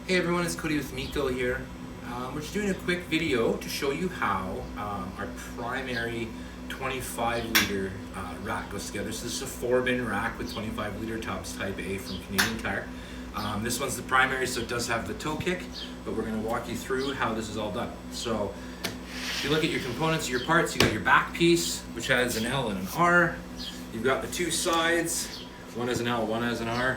Hey everyone, it's Cody with Miko here. We're just doing a quick video to show you how our primary 25 liter rack goes together. So this is a 4-bin rack with 25 liter tubs, type A from Canadian Tire. This one's the primary, so it does have the toe kick, but we're going to walk you through how this is all done. So if you look at your components, your parts, you got your back piece, which has an L and an R. You've got the two sides, one has an L, one has an R.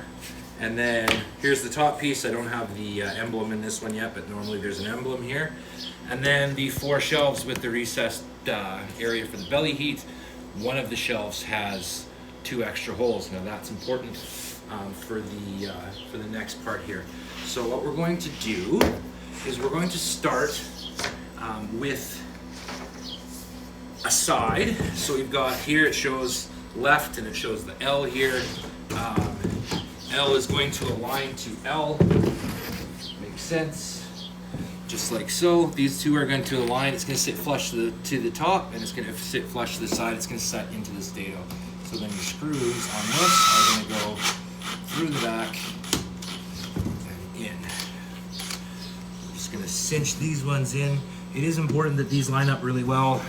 And then here's the top piece. I don't have the emblem in this one yet, but normally there's an emblem here. And then the 4 shelves with the recessed area for the belly heat. One of the shelves has 2 extra holes. Now that's important for the next part here. So what we're going to do is we're going to start with a side. So we've got here, it shows left and it shows the L here. L is going to align to L, makes sense, just like so. These two are going to align. It's going to sit flush to the top, and it's going to sit flush to the side. It's going to set into this dado. So then your screws on this are going to go through the back and in. I'm just going to cinch these ones in. It is important that these line up really well.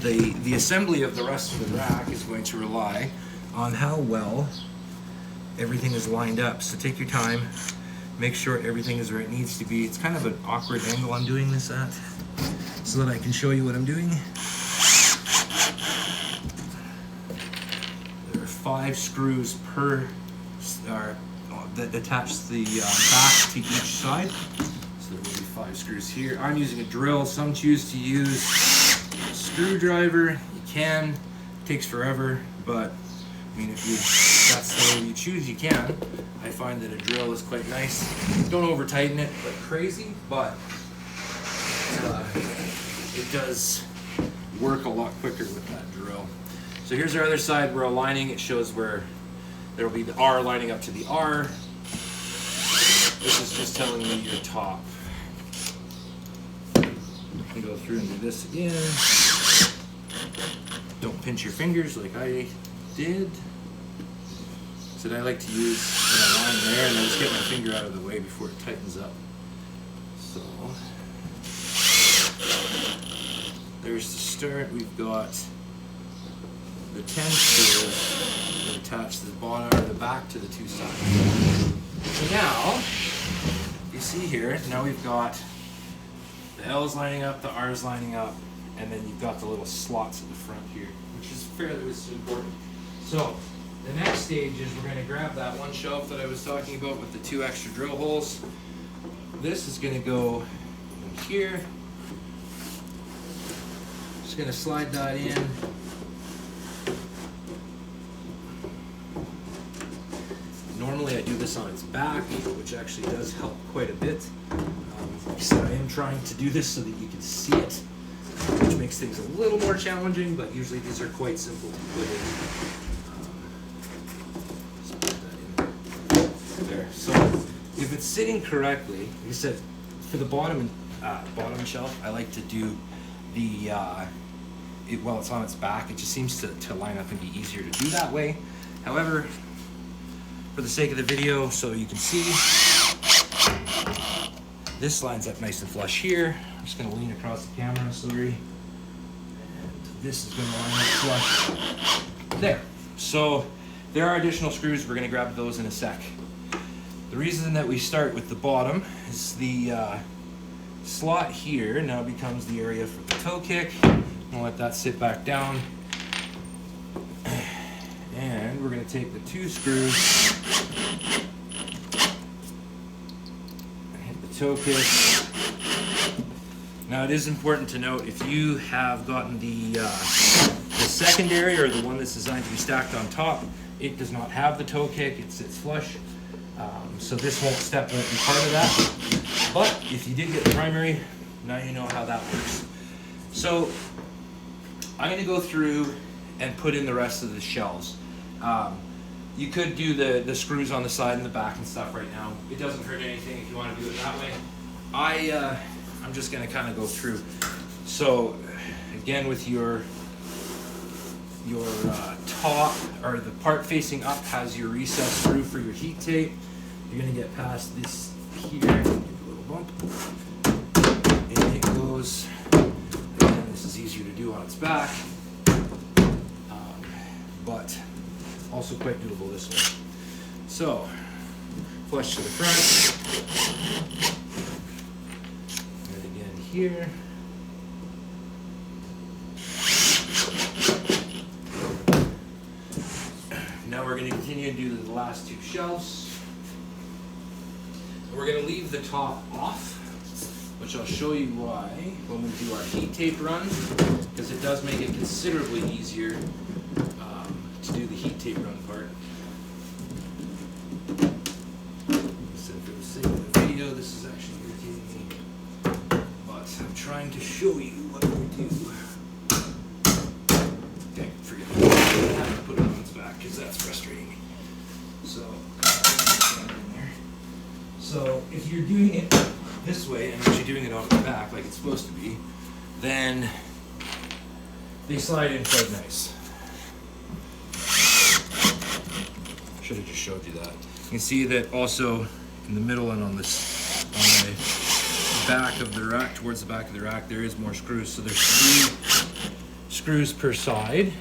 The assembly of the rest of the rack is going to rely on how well everything is lined up. So take your time, make sure everything is where it needs to be. It's kind of an awkward angle I'm doing this at, so that I can show you what I'm doing. There are 5 screws per that attach the back to each side. So there will be 5 screws here. I'm using a drill. Some choose to use a screwdriver. You can. It takes forever, but I mean, if that's the way you choose, you can. I find that a drill is quite nice. Don't over tighten it like crazy, but it does work a lot quicker with that drill. So here's our other side. We're aligning. It shows where there will be the R lining up to the R. This is just telling me your top. You can go through and do this again. Don't pinch your fingers like I did. So I like to use a line there, and I just get my finger out of the way before it tightens up. So there's the start. We've got the 10 screws that attach the bottom or the back to the 2 sides. So now you see here, now we've got the L's lining up, the R's lining up, and then you've got the little slots at the front here, which is fairly important. So the next stage is we're going to grab that one shelf that I was talking about with the 2 extra drill holes. This is going to go in here. Just going to slide that in. Normally I do this on its back, which actually does help quite a bit. Like I said, I am trying to do this so that you can see it, which makes things a little more challenging, but usually these are quite simple to put in. There. So if it's sitting correctly, like I said, for the bottom shelf, I like to do the while it's on its back. It just seems to line up and be easier to do that way. However, for the sake of the video, so you can see, this lines up nice and flush here. I'm just going to lean across the camera, sorry. And this is going to line up flush there. So there are additional screws. We're going to grab those in a sec. The reason that we start with the bottom is the slot here now becomes the area for the toe kick. I'll let that sit back down. And we're going to take the 2 screws and hit the toe kick. Now it is important to note, if you have gotten the secondary or the one that's designed to be stacked on top, it does not have the toe kick, it sits flush. So this won't be part of that. But if you did get the primary, now you know how that works. So I'm going to go through and put in the rest of the shelves. You could do the screws on the side and the back and stuff right now. It doesn't hurt anything if you want to do it that way. I'm just going to kind of go through. So again, with your top, or the part facing up, has your recessed screw for your heat tape. You're going to get past this here, give it a little bump, and it goes. Again, this is easier to do on its back, but also quite doable this way. So, flush to the front, and again here. Now we're going to continue to do the last two shelves. We're going to leave the top off, which I'll show you why when we do our heat tape run, because it does make it considerably easier to do the heat tape run part. So for the sake of the video, this is actually irritating me, but I'm trying to show you what we do. Okay, forget it. I have to put it on its back because that's frustrating me. So, so if you're doing it this way and actually doing it off the back like it's supposed to be, then they slide in quite nice. Should have just showed you that. You can see that also in the middle and on this, on the back of the rack, towards the back of the rack, there is more screws. So there's 3 screws per side.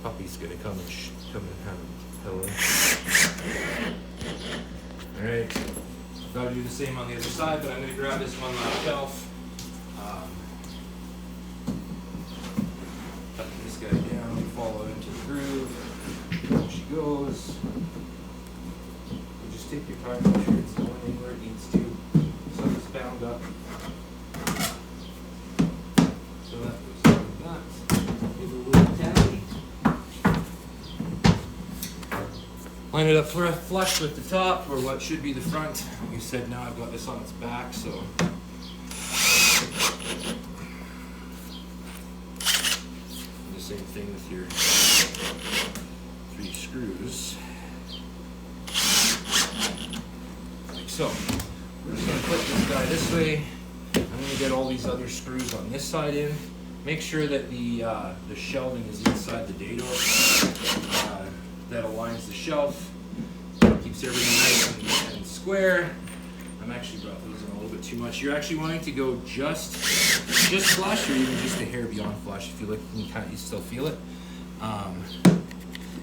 Puppy's gonna come and have hello. All right, gotta do the same on the other side, but I'm gonna grab this one last shelf. Tucking this guy down, follow into the groove. There she goes. You just take your time, make sure it's going in where it needs to. So it's bound up. So that goes like that. Give it a little tally. Line it up flush with the top, or what should be the front. Like I said, now I've got this on its back, so. And the same thing with your 3 screws. Like so. We're just gonna put this guy this way. I'm gonna get all these other screws on this side in. Make sure that the shelving is inside the dado. That aligns the shelf, keeps everything nice and square. I'm actually brought those in a little bit too much. You're actually wanting to go just flush, or even just a hair beyond flush. If you look, you still feel it.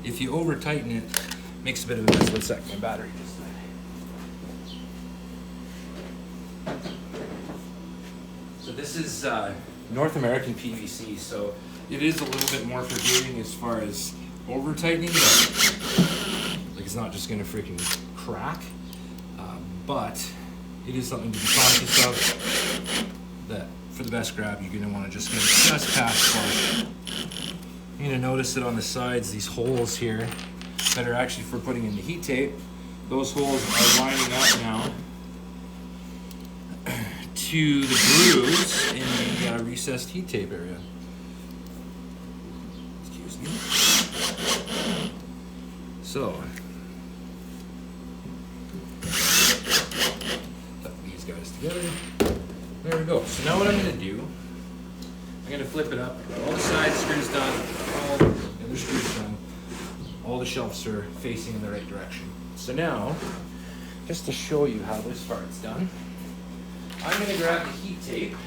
If you over tighten it, makes a bit of a mess. 1 sec, my battery just died. So this is North American PVC, so it is a little bit more forgiving as far as over tightening, but like it's not just gonna freaking crack, but it is something to be conscious of, that for the best grab you're gonna want to just get it just past flush. You're gonna notice that on the sides, these holes here that are actually for putting in the heat tape, those holes are lining up now to the grooves in the recessed heat tape area. Excuse me. So, put these guys together. There we go. So now what I'm going to do, I'm going to flip it up. All the side screws done, all the other screws done. All the shelves are facing in the right direction. So now, just to show you how this part's done, I'm going to grab the heat tape.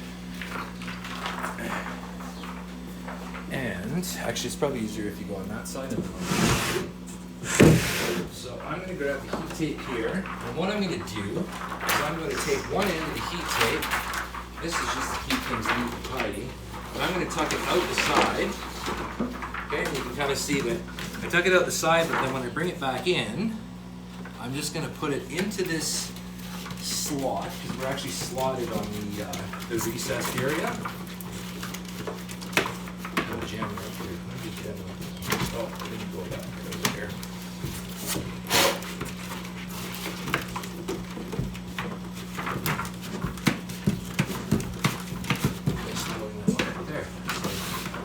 And actually, it's probably easier if you go on that side. So I'm going to grab the heat tape here, and what I'm going to do is I'm going to take one end of the heat tape. This is just to keep things neat and tidy. And I'm going to tuck it out the side. Okay, and you can kind of see that I tuck it out the side, but then when I bring it back in, I'm just going to put it into this slot, because we're actually slotted on the recessed area. Jam it up here. Let me jam it up. Oh, I didn't go back over here. There.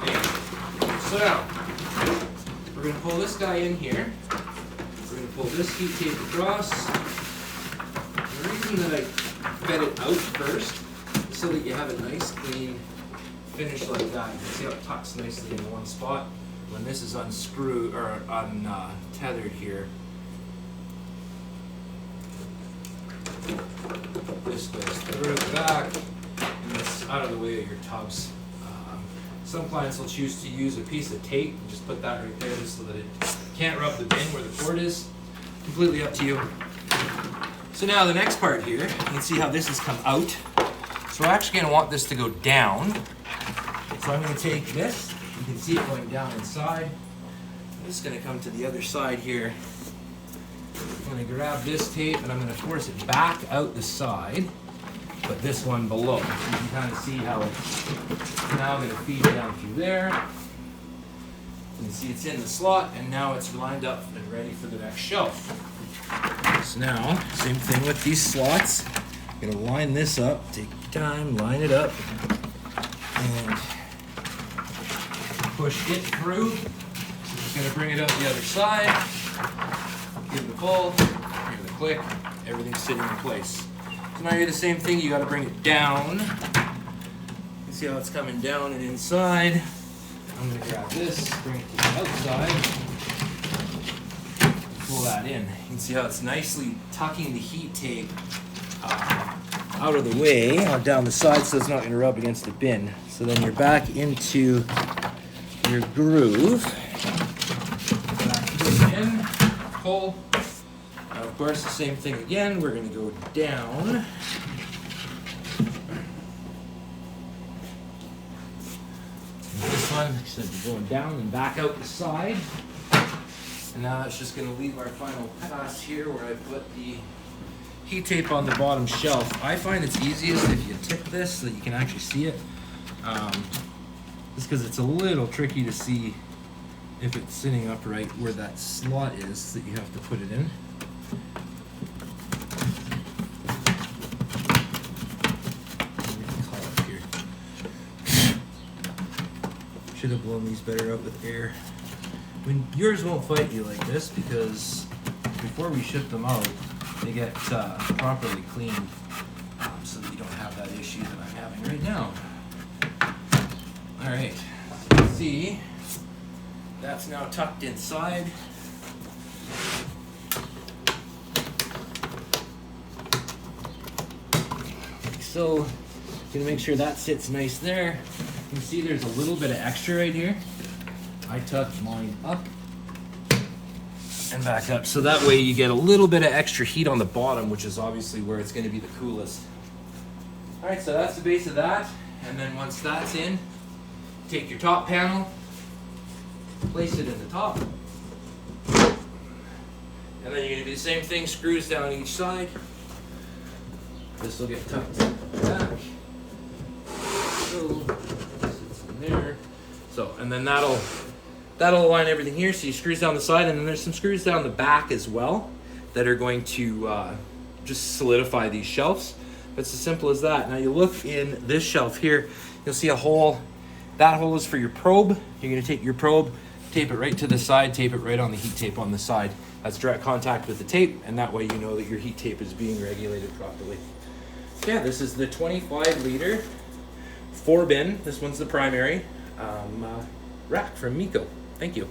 Okay. So now, we're going to pull this guy in here. We're going to pull this heat tape across. The reason that I fed it out first so that you have a nice clean finish like that. You can see how it tucks nicely in one spot. When this is unscrewed or untethered here, this goes through the back and it's out of the way of your tubs. Some clients will choose to use a piece of tape and just put that right there just so that it can't rub the bin where the cord is. Completely up to you. So now the next part here, you can see how this has come out. So we're actually going to want this to go down. So I'm going to take this, you can see it going down inside. I'm just going to come to the other side here. I'm going to grab this tape and I'm going to force it back out the side, but this one below. So you can kind of see how it's now going to feed down through there. You can see it's in the slot and now it's lined up and ready for the next shelf. So now, same thing with these slots. You're going to line this up, take your time, line it up, and push it through. Just going to bring it out the other side, give it a pull, give it a click, everything's sitting in place. So now you're the same thing, you got to bring it down. You see how it's coming down and inside. I'm going to grab this, bring it to the outside, pull that in. You can see how it's nicely tucking the heat tape out of the way, down the side so it's not going to rub against the bin. So then you're back into your groove. Back in, pull. Now of course the same thing again, we're going to go down. This one, like I said, we're going down and back out the side. And now that's just going to leave our final pass here where I put the heat tape on the bottom shelf. I find it's easiest if you tip this so that you can actually see it. Just because it's a little tricky to see if it's sitting upright where that slot is that you have to put it in. Should have blown these better out with air. Yours won't fight you like this because before we ship them out, they get properly cleaned so that you don't have that issue that I'm having right now. Alright, so you can see that's now tucked inside. Like so, gonna make sure that sits nice there. You can see there's a little bit of extra right here. I tucked mine up and back up, so that way you get a little bit of extra heat on the bottom, which is obviously where it's going to be the coolest. Alright, so that's the base of that, and then once that's in, take your top panel, place it in the top, and then you're going to do the same thing, screws down each side. This will get tucked back. So, sits in there. So, and then that'll align everything here. So you screws down the side, and then there's some screws down the back as well that are going to just solidify these shelves. It's as simple as that. Now you look in this shelf here, you'll see a hole. That hole is for your probe. You're going to take your probe, tape it right to the side, tape it right on the heat tape on the side. That's direct contact with the tape, and that way you know that your heat tape is being regulated properly. Yeah, this is the 25-liter 4-bin. This one's the primary rack from Meco. Thank you.